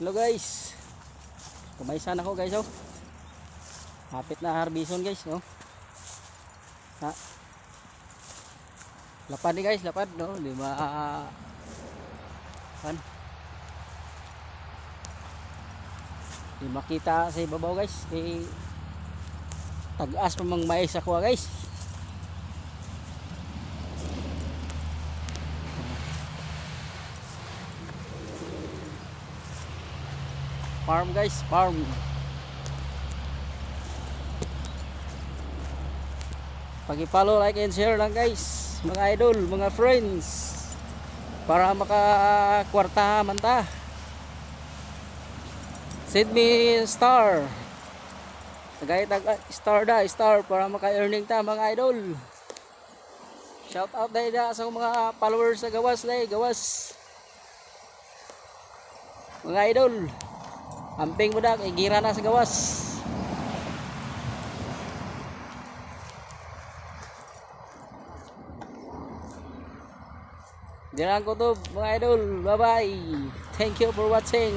Hello guys. Kumaysa na ako guys oh. Hapit na harbison guys no. Ha. Lapad ni guys, lapad no. Di ba di makita sa ibabaw guys. Tag-as pa mang mais ako guys. Farm guys, farm. Pag-follow, like and share lang guys, mga idol, mga friends, para makakwarta man ta. Send me star. Tagay star da, star para maka-earning ta mga idol. Shout out dahil sa mga followers sa gawas dahil gawas. Mga idol, amping mo da, igira na sa gawas. Diyan ko to mga idol. Bye bye. Thank you for watching.